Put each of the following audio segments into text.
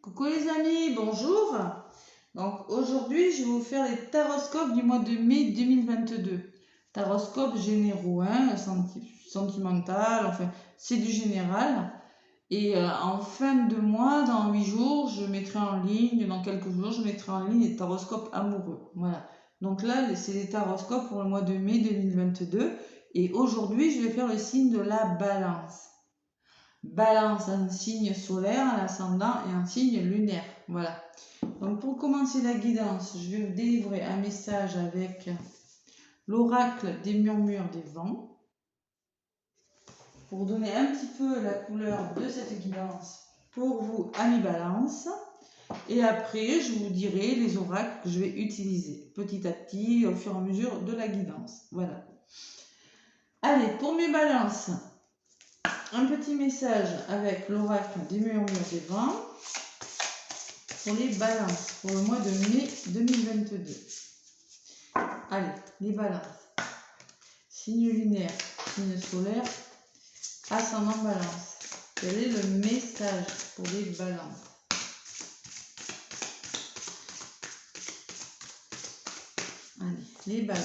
Coucou les amis, bonjour. Donc aujourd'hui, je vais vous faire les taroscopes du mois de mai 2022. Taroscopes généraux, hein, sentimental, enfin c'est du général. Et en fin de mois, dans 8 jours, je mettrai en ligne, dans quelques jours, je mettrai en ligne les taroscopes amoureux. Voilà. Donc là, c'est les taroscopes pour le mois de mai 2022. Et aujourd'hui, je vais faire le signe de la balance. Balance, un signe solaire, un ascendant et un signe lunaire. Voilà. Donc pour commencer la guidance, je vais vous délivrer un message avec l'oracle des murmures des vents. Pour donner un petit peu la couleur de cette guidance pour vous, amis balance. Et après, je vous dirai les oracles que je vais utiliser petit à petit au fur et à mesure de la guidance. Voilà. Allez, pour mes balances, un petit message avec l'oracle des murmures des vents pour les balances pour le mois de mai 2022. Allez, les balances. Signe lunaire, signe solaire, ascendant balance. Quel est le message pour les balances? Allez, les balances.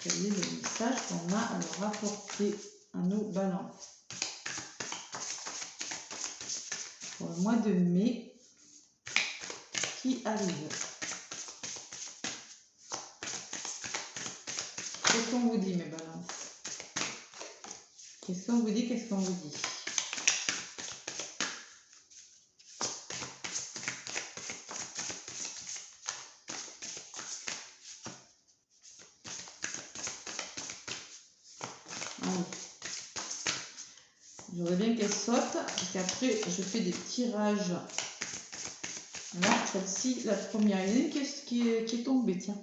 Quel est le message qu'on a à leur apporter à nos balances pour le mois de mai qui arrive? Qu'est-ce qu'on vous dit, mes balances? Qu'est-ce qu'on vous dit? Qu'est-ce qu'on vous dit? J'aurais bien qu'elle saute, parce qu'après, je fais des tirages. Là, celle-ci, la première, il y en a une qui est tombée, tiens.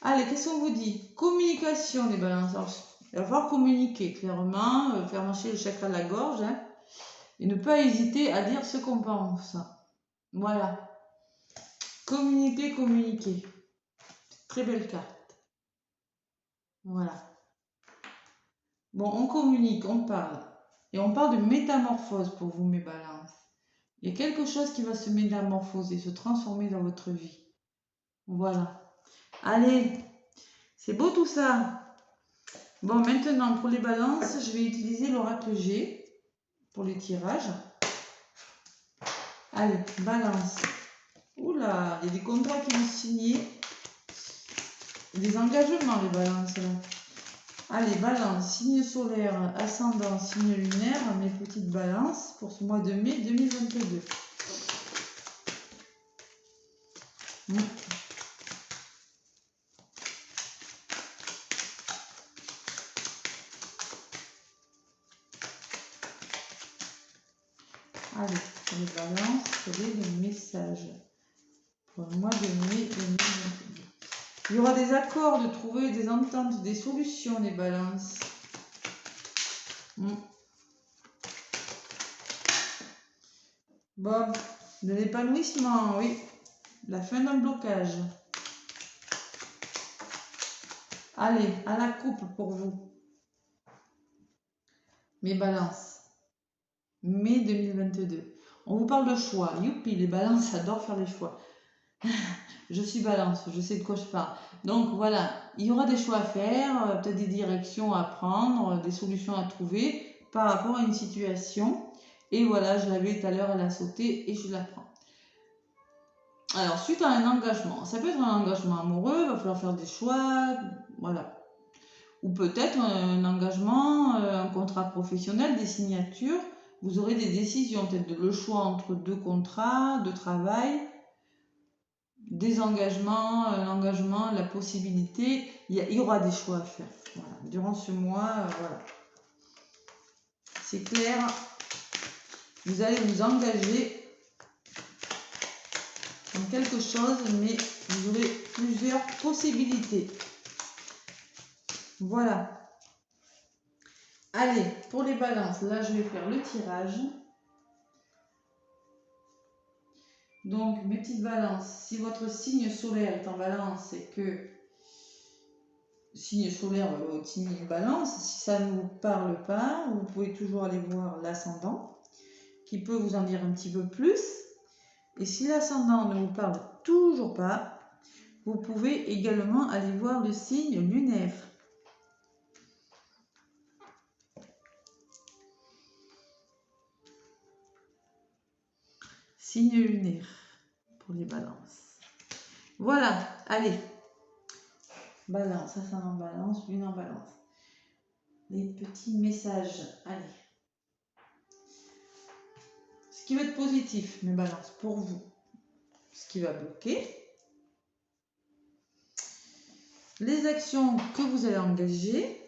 Allez, qu'est-ce qu'on vous dit? Communication, les balances. Alors, il va falloir communiquer clairement, faire marcher le chakra de la gorge, hein, et ne pas hésiter à dire ce qu'on pense. Voilà. Communiquer, communiquer. Très belle carte. Voilà. Bon, on communique, on parle. Et on parle de métamorphose pour vous, mes balances. Il y a quelque chose qui va se métamorphoser, se transformer dans votre vie. Voilà. Allez, c'est beau tout ça. Bon, maintenant, pour les balances, je vais utiliser l'oracle G pour les tirages. Allez, balance. Oula, il y a des contrats qui vont signer. Des engagements, les balances, là. Allez, balance, signe solaire, ascendant, signe lunaire, mes petites balances pour ce mois de mai 2022. Allez, pour les balances, quel est le message pour le mois de mai 2022? Il y aura des accords, de trouver des ententes, des solutions, les balances. Bon, de l'épanouissement, oui. La fin d'un blocage. Allez, à la coupe pour vous. Mes balances. Mai 2022. On vous parle de choix. Youpi, les balances adorent faire les choix. Je suis balance, je sais de quoi je parle. Donc voilà, il y aura des choix à faire, peut-être des directions à prendre, des solutions à trouver par rapport à une situation. Et voilà, je l'avais tout à l'heure, elle a sauté et je la prends. Alors, suite à un engagement, ça peut être un engagement amoureux, il va falloir faire des choix, voilà. Ou peut-être un engagement, un contrat professionnel, des signatures. Vous aurez des décisions, peut-être le choix entre deux contrats de travail, des engagements, l'engagement, la possibilité. Il y aura des choix à faire. Voilà. Durant ce mois, voilà. C'est clair. Vous allez vous engager dans quelque chose, mais vous aurez plusieurs possibilités. Voilà. Allez, pour les balances, là je vais faire le tirage. Donc, mes petites balances, si votre signe solaire est en balance et que signe solaire, votre signe balance, si ça ne vous parle pas, vous pouvez toujours aller voir l'ascendant, qui peut vous en dire un petit peu plus. Et si l'ascendant ne vous parle toujours pas, vous pouvez également aller voir le signe lunaire. Signe lunaire pour les balances. Voilà, allez. Balance, ascendant balance, lune en balance. Les petits messages, allez. Ce qui va être positif, mes balances, pour vous. Ce qui va bloquer. Les actions que vous allez engager.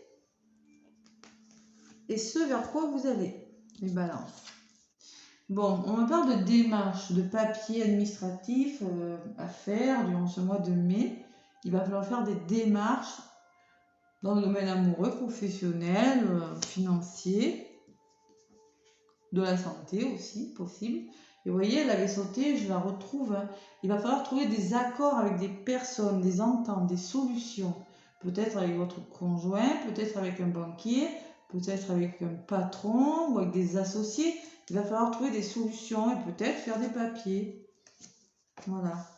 Et ce vers quoi vous allez, les balances. Bon, on me parle de démarches, de papiers administratifs à faire durant ce mois de mai. Il va falloir faire des démarches dans le domaine amoureux, professionnel, financier, de la santé aussi, possible. Et vous voyez, elle avait sauté, je la retrouve. Hein. Il va falloir trouver des accords avec des personnes, des ententes, des solutions. Peut-être avec votre conjoint, peut-être avec un banquier, peut-être avec un patron ou avec des associés. Il va falloir trouver des solutions et peut-être faire des papiers. Voilà.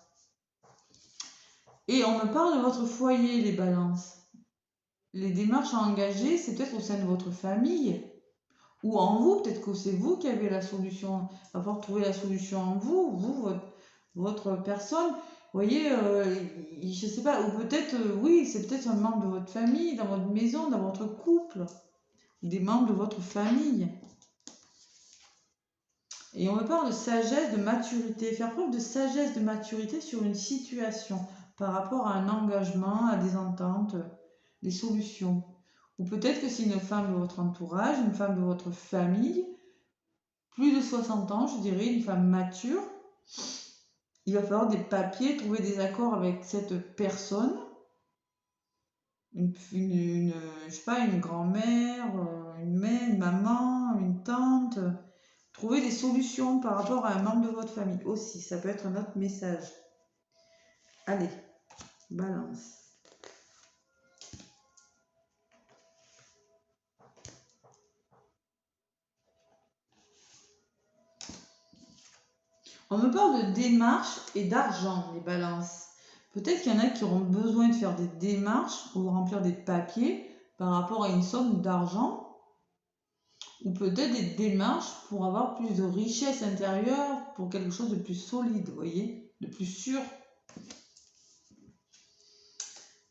Et on me parle de votre foyer, les balances. Les démarches à engager, c'est peut-être au sein de votre famille. Ou en vous, peut-être que c'est vous qui avez la solution. Il va falloir trouver la solution en vous, votre personne. Vous voyez, je ne sais pas, ou peut-être, oui, c'est peut-être un membre de votre famille, dans votre maison, dans votre couple. Des membres de votre famille. Et on me parle de sagesse, de maturité. Faire preuve de sagesse, de maturité sur une situation par rapport à un engagement, à des ententes, des solutions. Ou peut-être que c'est une femme de votre entourage, une femme de votre famille, plus de 60 ans, je dirais, une femme mature. Il va falloir des papiers, trouver des accords avec cette personne. Je sais pas, une grand-mère, une mère, une maman, une tante. Trouver des solutions par rapport à un membre de votre famille aussi. Ça peut être un autre message. Allez, balance. On me parle de démarches et d'argent, les balances. Peut-être qu'il y en a qui auront besoin de faire des démarches ou de remplir des papiers par rapport à une somme d'argent. Ou peut-être des démarches pour avoir plus de richesse intérieure, pour quelque chose de plus solide, vous voyez, de plus sûr.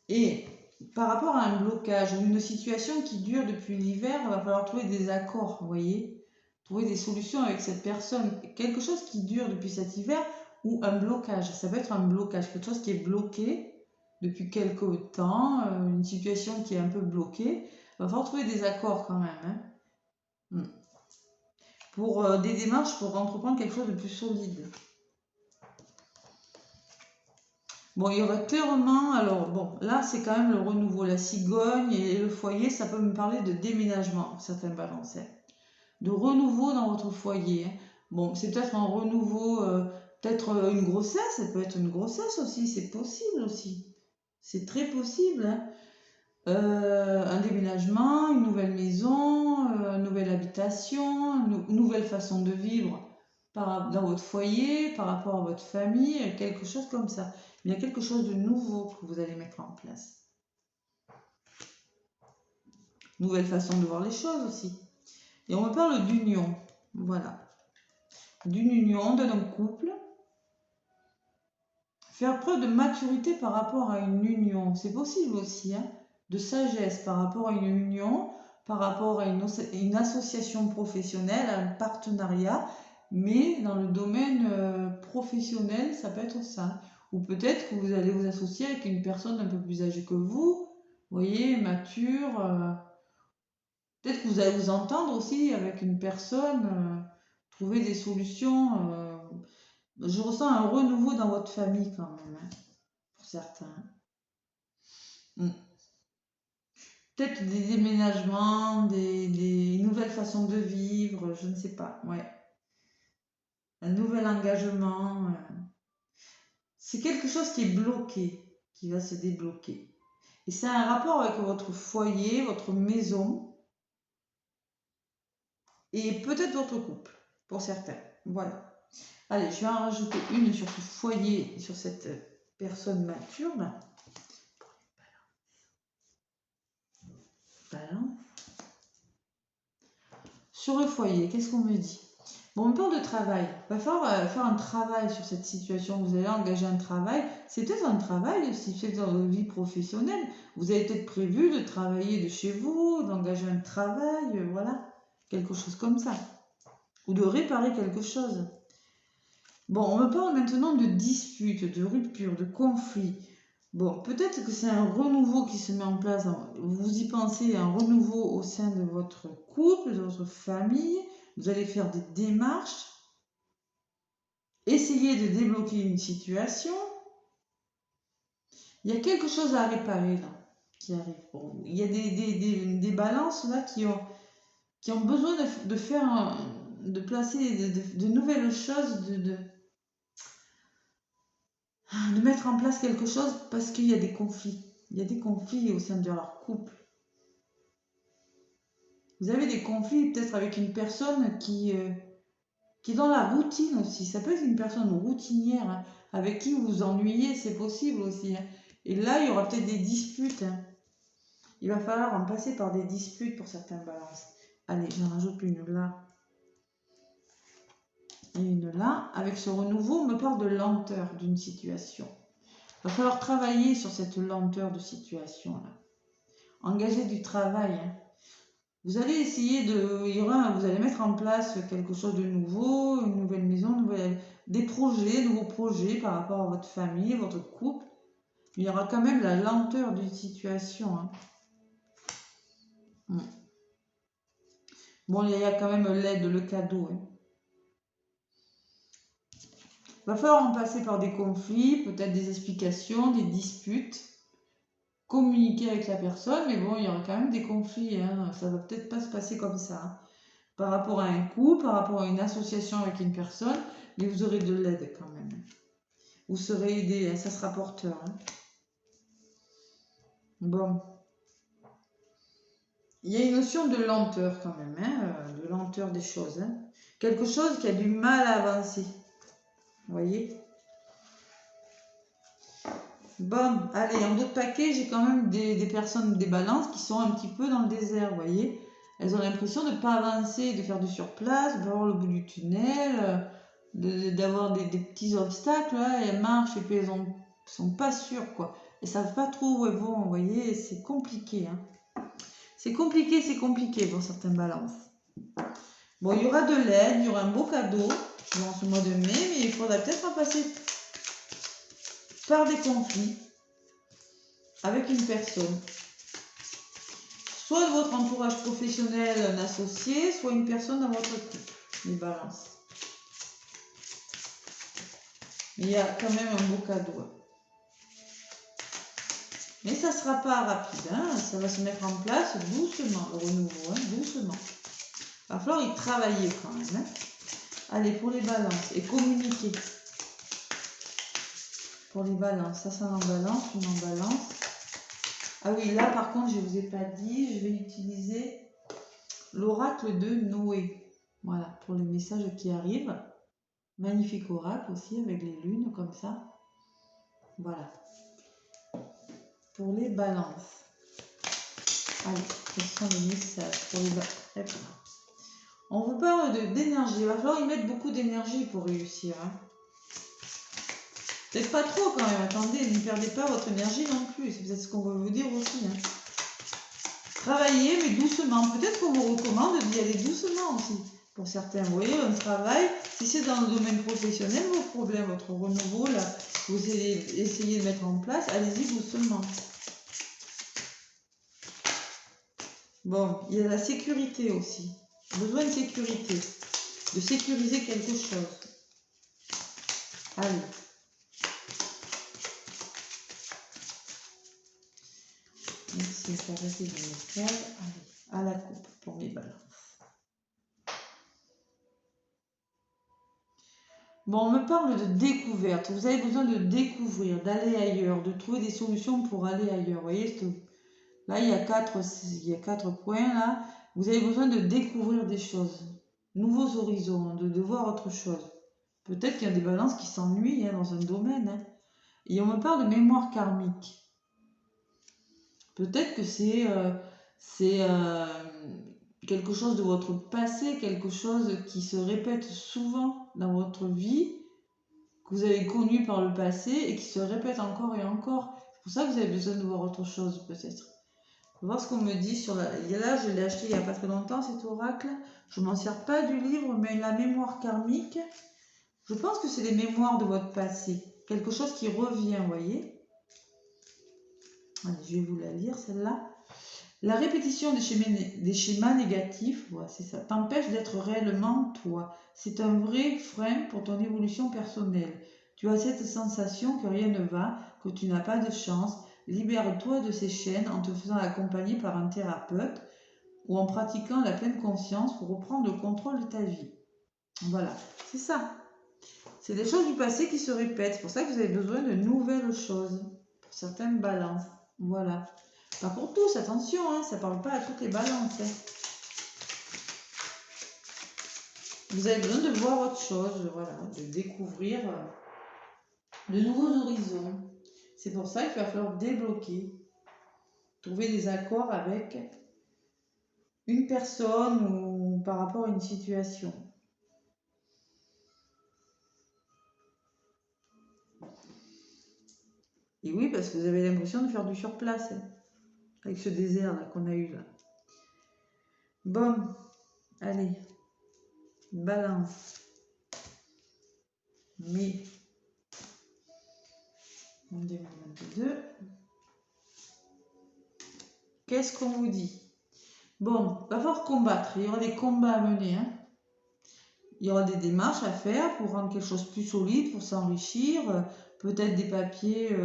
Et par rapport à un blocage ou une situation qui dure depuis l'hiver, il va falloir trouver des accords, vous voyez, trouver des solutions avec cette personne. Quelque chose qui dure depuis cet hiver ou un blocage. Ça peut être un blocage, quelque chose qui est bloqué depuis quelque temps, une situation qui est un peu bloquée. Il va falloir trouver des accords quand même. Hein. Pour des démarches pour entreprendre quelque chose de plus solide. Bon, il y aurait clairement, alors bon, là c'est quand même le renouveau, la cigogne et le foyer, ça peut me parler de déménagement, certains balances, de renouveau dans votre foyer. Hein. Bon, c'est peut-être un renouveau, peut-être une grossesse, ça peut être une grossesse aussi, c'est possible aussi. C'est très possible. Hein. Un déménagement, une nouvelle maison, une nouvelle habitation, une nouvelle façon de vivre dans votre foyer, par rapport à votre famille, quelque chose comme ça. Il y a quelque chose de nouveau que vous allez mettre en place. Nouvelle façon de voir les choses aussi. Et on me parle d'union. Voilà. D'une union, d'un couple. Faire preuve de maturité par rapport à une union. C'est possible aussi, hein. De sagesse par rapport à une union, par rapport à une association professionnelle, à un partenariat, mais dans le domaine professionnel, ça peut être ça. Ou peut-être que vous allez vous associer avec une personne un peu plus âgée que vous voyez, mature. Peut-être que vous allez vous entendre aussi avec une personne, trouver des solutions. Je ressens un renouveau dans votre famille quand même, hein, pour certains. Peut-être des déménagements, des nouvelles façons de vivre, je ne sais pas. Ouais. Un nouvel engagement. C'est quelque chose qui est bloqué, qui va se débloquer. Et c'est un rapport avec votre foyer, votre maison et peut-être votre couple, pour certains. Voilà. Allez, je vais en rajouter une sur ce foyer, sur cette personne mature. Là. Balance. Sur le foyer, qu'est-ce qu'on me dit? Bon, on parle de travail. Il va falloir faire un travail sur cette situation. Vous allez engager un travail. C'est peut-être un travail aussi, peut-être dans votre vie professionnelle. Vous avez peut-être prévu de travailler de chez vous, d'engager un travail, voilà. Quelque chose comme ça. Ou de réparer quelque chose. Bon, on me parle maintenant de disputes, de ruptures, de conflits. Bon, peut-être que c'est un renouveau qui se met en place. Vous y pensez, un renouveau au sein de votre couple, de votre famille. Vous allez faire des démarches, essayer de débloquer une situation. Il y a quelque chose à réparer là, qui arrive. Bon, il y a des balances là qui ont besoin de faire, de placer de nouvelles choses, de mettre en place quelque chose parce qu'il y a des conflits. Il y a des conflits au sein de leur couple. Vous avez des conflits peut-être avec une personne qui est dans la routine aussi. Ça peut être une personne routinière hein, avec qui vous vous ennuyez, c'est possible aussi. Hein. Et là, il y aura peut-être des disputes. Hein. Il va falloir en passer par des disputes pour certaines balances. Allez, j'en rajoute une là. Et une là. Avec ce renouveau, on me parle de lenteur d'une situation. Il va falloir travailler sur cette lenteur de situation là. Engager du travail. Hein. Vous allez essayer vous allez mettre en place quelque chose de nouveau, une nouvelle maison, nouveaux projets par rapport à votre famille, votre couple. Il y aura quand même la lenteur d'une situation. Hein. Bon, il y a quand même l'aide, le cadeau. Hein. Il va falloir en passer par des conflits, peut-être des explications, des disputes, communiquer avec la personne, mais bon, il y aura quand même des conflits. Hein. Ça va peut-être pas se passer comme ça. Hein. Par rapport à un couple, par rapport à une association avec une personne, mais vous aurez de l'aide quand même. Vous serez aidé, hein, ça sera porteur. Hein. Bon. Il y a une notion de lenteur quand même, hein, de lenteur des choses. Hein. Quelque chose qui a du mal à avancer. Vous voyez? Bon, allez, en d'autres paquets, j'ai quand même des personnes, des balances qui sont un petit peu dans le désert, vous voyez? Elles ont l'impression de ne pas avancer, de faire du surplace, de voir le bout du tunnel, d'avoir des petits obstacles, là, et elles marchent et puis elles sont pas sûres, quoi. Elles savent pas trop où elles vont, vous voyez? C'est compliqué, hein. C'est compliqué pour certaines balances. Bon, il y aura de l'aide, il y aura un beau cadeau dans ce mois de mai, mais il faudra peut-être en passer par des conflits avec une personne. Soit de votre entourage professionnel, un associé, soit une personne dans votre couple, les balances. Mais il y a quand même un beau cadeau. Mais ça ne sera pas rapide, hein. Ça va se mettre en place doucement, le renouveau, hein, doucement. Il va falloir y travailler quand même. Hein. Allez, pour les balances, et communiquer. Pour les balances, ça en balance, une en balance. Ah oui, là par contre, je ne vous ai pas dit, je vais utiliser l'oracle de Noé. Voilà, pour les messages qui arrivent. Magnifique oracle aussi, avec les lunes comme ça. Voilà. Pour les balances. Allez, quels sont les messages pour les balances? On vous parle d'énergie. Il va falloir y mettre beaucoup d'énergie pour réussir. Hein. Peut-être pas trop quand même. Attendez, ne perdez pas votre énergie non plus. C'est peut-être ce qu'on va vous dire aussi. Hein. Travaillez, mais doucement. Peut-être qu'on vous recommande d'y aller doucement aussi. Pour certains, vous voyez, un travail, si c'est dans le domaine professionnel, vos problèmes, votre renouveau, là, vous essayez de mettre en place, allez-y doucement. Bon, il y a la sécurité aussi. Besoin de sécurité. De sécuriser quelque chose. Allez. Merci, ça va rester le message. Allez, à la coupe pour mes balances. Bon, on me parle de découverte. Vous avez besoin de découvrir, d'aller ailleurs, de trouver des solutions pour aller ailleurs. Vous voyez, là, il y a quatre points. Là, vous avez besoin de découvrir des choses, nouveaux horizons, de voir autre chose. Peut-être qu'il y a des balances qui s'ennuient dans un domaine. Hein. Et on me parle de mémoire karmique. Peut-être que c'est quelque chose de votre passé, quelque chose qui se répète souvent dans votre vie, que vous avez connu par le passé et qui se répète encore et encore. C'est pour ça que vous avez besoin de voir autre chose peut-être. On va voir ce qu'on me dit sur la... Là, je l'ai acheté il n'y a pas très longtemps cet oracle. Je ne m'en sers pas du livre, mais la mémoire karmique, je pense que c'est les mémoires de votre passé. Quelque chose qui revient, vous voyez. Allez, je vais vous la lire celle-là. La répétition des schémas négatifs, ouais, c'est ça, t'empêche d'être réellement toi. C'est un vrai frein pour ton évolution personnelle. Tu as cette sensation que rien ne va, que tu n'as pas de chance. Libère-toi de ces chaînes en te faisant accompagner par un thérapeute ou en pratiquant la pleine conscience pour reprendre le contrôle de ta vie. Voilà, c'est ça. C'est des choses du passé qui se répètent. C'est pour ça que vous avez besoin de nouvelles choses pour certaines balances. Voilà. Pas pour tous, attention, hein, ça ne parle pas à toutes les balances. Hein. Vous avez besoin de voir autre chose, voilà, de découvrir de nouveaux horizons. C'est pour ça qu'il va falloir débloquer, trouver des accords avec une personne ou par rapport à une situation. Et oui, parce que vous avez l'impression de faire du surplace, hein, avec ce désert là qu'on a eu là. Bon, allez, balance. Mai 2022. Qu'est-ce qu'on vous dit? Bon, il va falloir combattre. Il y aura des combats à mener. Hein. Il y aura des démarches à faire pour rendre quelque chose plus solide, pour s'enrichir. Peut-être des papiers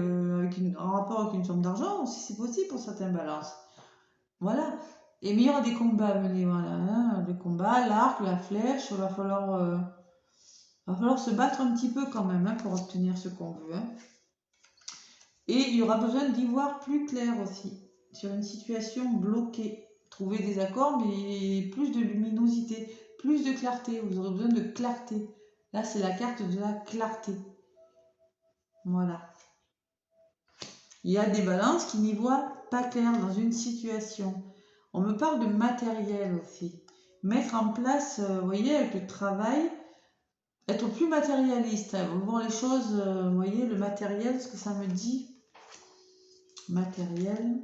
en rapport avec une somme d'argent, si c'est possible pour certaines balances. Voilà. Et mais il y aura des combats à mener. Voilà. Hein. Des combats, l'arc, la flèche. Il va falloir se battre un petit peu quand même hein, pour obtenir ce qu'on veut. Hein. Et il y aura besoin d'y voir plus clair aussi, sur une situation bloquée. Trouver des accords, mais plus de luminosité, plus de clarté. Vous aurez besoin de clarté. Là, c'est la carte de la clarté. Voilà. Il y a des balances qui n'y voient pas clair dans une situation. On me parle de matériel aussi. Mettre en place, vous voyez, avec le travail, être plus matérialiste. Voir les choses, vous voyez, le matériel, ce que ça me dit. Matériel,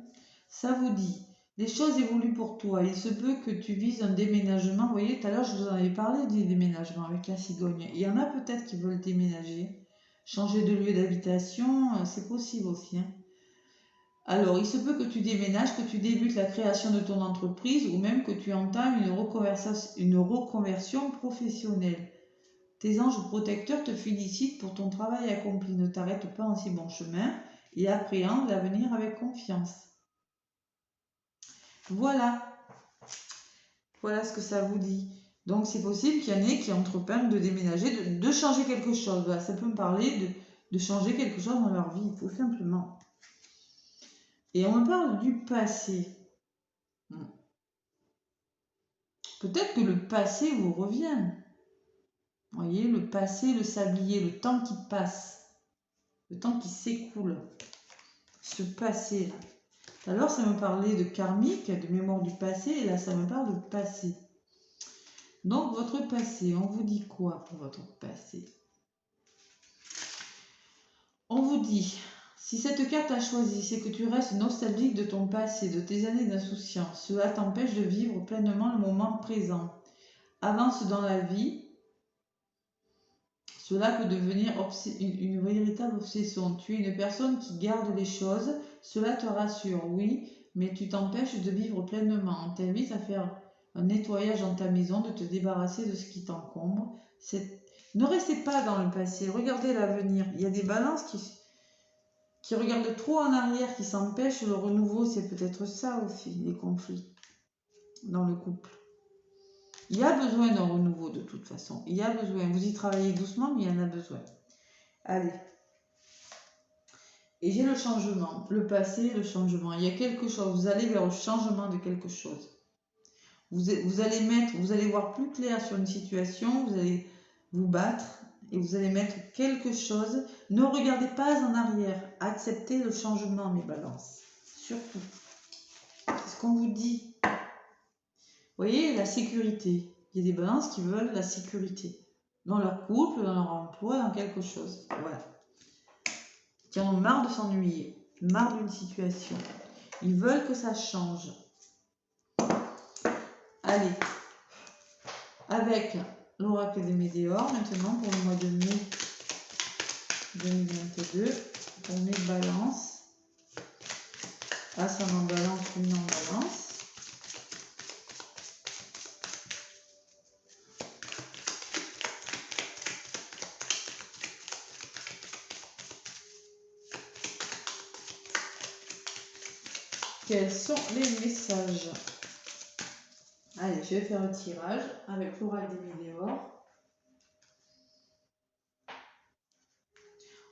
ça vous dit les choses évoluent pour toi. Il se peut que tu vises un déménagement. Vous voyez, tout à l'heure, je vous en avais parlé des déménagements avec la cigogne. Il y en a peut-être qui veulent déménager, changer de lieu d'habitation, c'est possible aussi. Hein. Alors, il se peut que tu déménages, que tu débutes la création de ton entreprise ou même que tu entames une reconversion professionnelle. Tes anges protecteurs te félicitent pour ton travail accompli. Ne t'arrête pas en si bon chemin et appréhende l'avenir avec confiance. Voilà. Voilà ce que ça vous dit. Donc c'est possible qu'il y en ait qui entreprennent de déménager, de changer quelque chose. Voilà, ça peut me parler de changer quelque chose dans leur vie, tout simplement. Et on me parle du passé. Peut-être que le passé vous revient. Vous voyez, le passé, le sablier, le temps qui passe, le temps qui s'écoule. Ce passé-là. Alors, ça me parlait de karmique, de mémoire du passé, et là, ça me parle de passé. Donc, votre passé, on vous dit quoi pour votre passé? On vous dit, si cette carte a choisi, c'est que tu restes nostalgique de ton passé, de tes années d'insouciance. Cela t'empêche de vivre pleinement le moment présent. Avance dans la vie. Cela peut devenir une véritable obsession. Tu es une personne qui garde les choses. Cela te rassure, oui, mais tu t'empêches de vivre pleinement. On t'invite à faire un nettoyage dans ta maison, de te débarrasser de ce qui t'encombre. Ne restez pas dans le passé, regardez l'avenir. Il y a des balances qui regardent trop en arrière, qui s'empêchent le renouveau. C'est peut-être ça aussi, les conflits dans le couple. Il y a besoin d'un renouveau de toute façon. Il y a besoin. Vous y travaillez doucement, mais il y en a besoin. Allez. Et j'ai le changement. Le passé, le changement. Il y a quelque chose. Vous allez vers le changement de quelque chose. Vous allez voir plus clair sur une situation. Vous allez vous battre. et vous allez mettre quelque chose. Ne regardez pas en arrière. Acceptez le changement, mes balances. Surtout. C'est ce qu'on vous dit. Vous voyez, la sécurité. Il y a des balances qui veulent la sécurité. Dans leur couple, dans leur emploi, dans quelque chose. Voilà. Qui en ont marre de s'ennuyer. Marre d'une situation. Ils veulent que ça change. Allez. Avec l'oracle des météores, maintenant, pour le mois de mai 2022, pour mes balances. Ascendant balance, luminant balance. Quels sont les messages? Allez, je vais faire le tirage avec l'oracle des météores.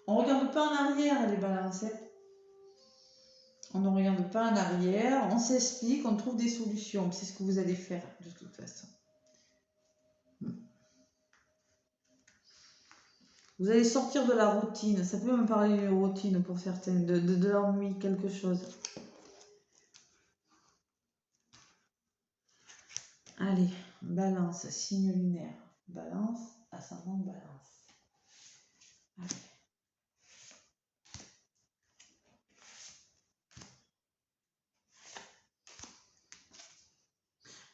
On ne regarde pas en arrière, les balances. On ne regarde pas en arrière, on s'explique, on trouve des solutions. C'est ce que vous allez faire de toute façon. Vous allez sortir de la routine. Ça peut me parler de routine pour certaines, de l'ennui, quelque chose. Allez, balance, signe lunaire. Balance, ascendant balance. Allez.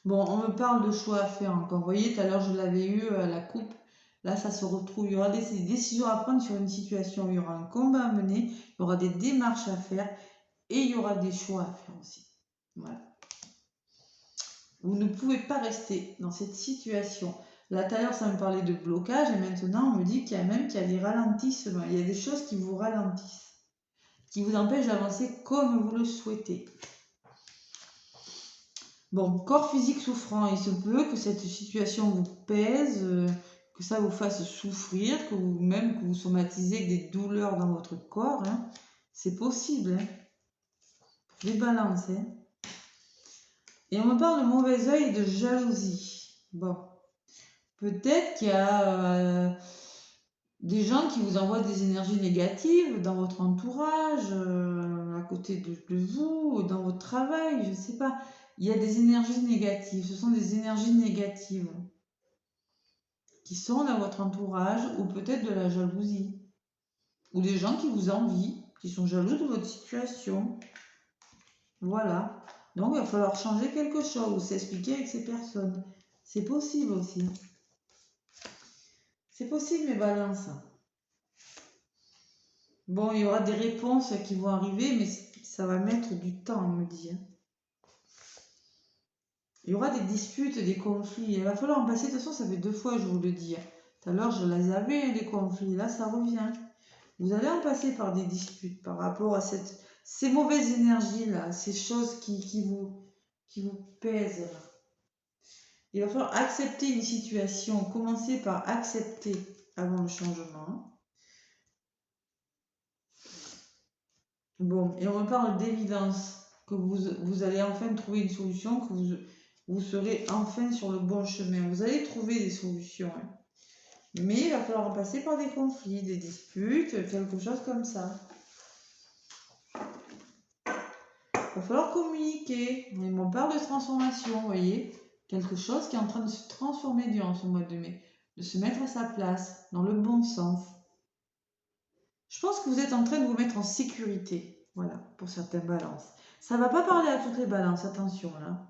Bon, on me parle de choix à faire encore. Vous voyez, tout à l'heure, je l'avais eu à la coupe. Là, ça se retrouve. Il y aura des décisions à prendre sur une situation. Il y aura un combat à mener. Il y aura des démarches à faire. Et il y aura des choix à faire aussi. Voilà. Vous ne pouvez pas rester dans cette situation. Là, tout à l'heure, ça me parlait de blocage. Et maintenant, on me dit qu'il y a même des ralentissements. Il y a des choses qui vous ralentissent. Qui vous empêchent d'avancer comme vous le souhaitez. Bon, corps physique souffrant, il se peut que cette situation vous pèse, que ça vous fasse souffrir, que vous somatisez avec des douleurs dans votre corps. Hein. C'est possible. Hein. Les balances. Hein. Et on me parle de mauvais œil et de jalousie. Bon, peut-être qu'il y a des gens qui vous envoient des énergies négatives dans votre entourage, à côté de vous, dans votre travail, je ne sais pas. Il y a des énergies négatives, ce sont des énergies négatives qui sont dans votre entourage ou peut-être de la jalousie. Ou des gens qui vous envient, qui sont jaloux de votre situation. Voilà. Donc il va falloir changer quelque chose ou s'expliquer avec ces personnes. C'est possible aussi. C'est possible mes balances. Bon, il y aura des réponses qui vont arriver, mais ça va mettre du temps, on me dit. Il y aura des disputes, des conflits. Il va falloir en passer. De toute façon, ça fait 2 fois, je vous le dis. Tout à l'heure, je les avais, les conflits. Là, ça revient. Vous allez en passer par des disputes par rapport à ces mauvaises énergies-là, ces choses qui vous pèsent. Là. Il va falloir accepter une situation. Commencer par accepter avant le changement. Bon, et on me parle d'évidence, que vous allez enfin trouver une solution, que vous serez enfin sur le bon chemin. Vous allez trouver des solutions. Hein. Mais il va falloir en passer par des conflits, des disputes, quelque chose comme ça. Il va falloir communiquer. On m'en parle de transformation, vous voyez. Quelque chose qui est en train de se transformer durant ce mois de mai. De se mettre à sa place, dans le bon sens. Je pense que vous êtes en train de vous mettre en sécurité. Voilà, pour certaines balances. Ça ne va pas parler à toutes les balances, attention là.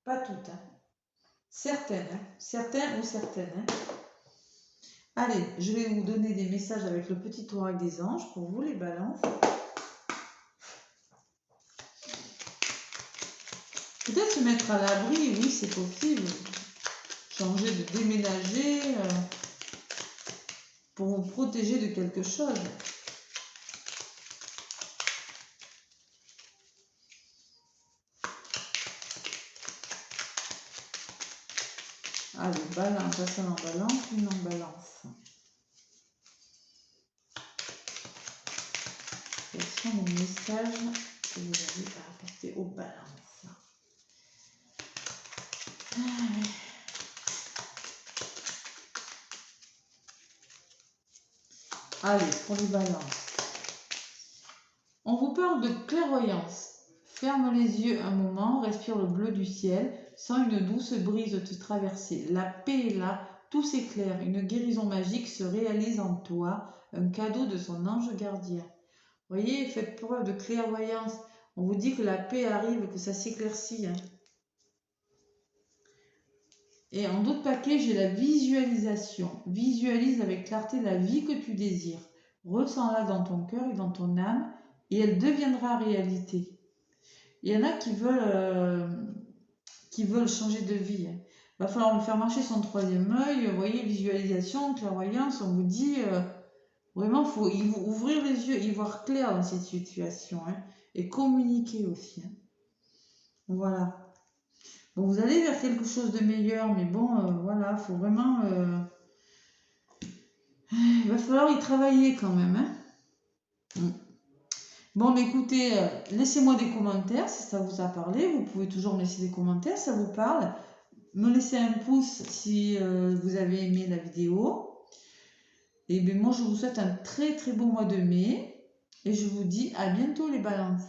Pas toutes. Hein. Certaines. Hein. Certains ou certaines. Hein. Allez, je vais vous donner des messages avec le petit oracle des anges pour vous les balances. Peut-être se mettre à l'abri, oui, c'est possible. Changer de déménager pour vous protéger de quelque chose. Allez, balance, ascendant balance, lune en balance. Quels sont les messages que vous avez à apporter aux balances? Allez. Allez, pour les balances. On vous parle de clairvoyance. Ferme les yeux un moment, respire le bleu du ciel, sens une douce brise te traverser. La paix est là, tout s'éclaire, une guérison magique se réalise en toi, un cadeau de son ange gardien. Voyez, faites preuve de clairvoyance. On vous dit que la paix arrive, que ça s'éclaircit. Et en d'autres paquets, j'ai la visualisation. Visualise avec clarté la vie que tu désires. Ressens-la dans ton cœur et dans ton âme, et elle deviendra réalité. Il y en a qui veulent changer de vie. Il va falloir lui faire marcher son troisième œil. Vous voyez, visualisation, clairvoyance, on vous dit vraiment, il faut ouvrir les yeux, y voir clair dans cette situation. Et communiquer aussi. Voilà. Bon, vous allez vers quelque chose de meilleur, mais bon, voilà, il faut vraiment... il va falloir y travailler quand même. Bon, mais écoutez, laissez-moi des commentaires si ça vous a parlé. Vous pouvez toujours me laisser des commentaires si ça vous parle. Me laisser un pouce si vous avez aimé la vidéo. Et bien moi, je vous souhaite un très très beau mois de mai. Et je vous dis à bientôt les balances.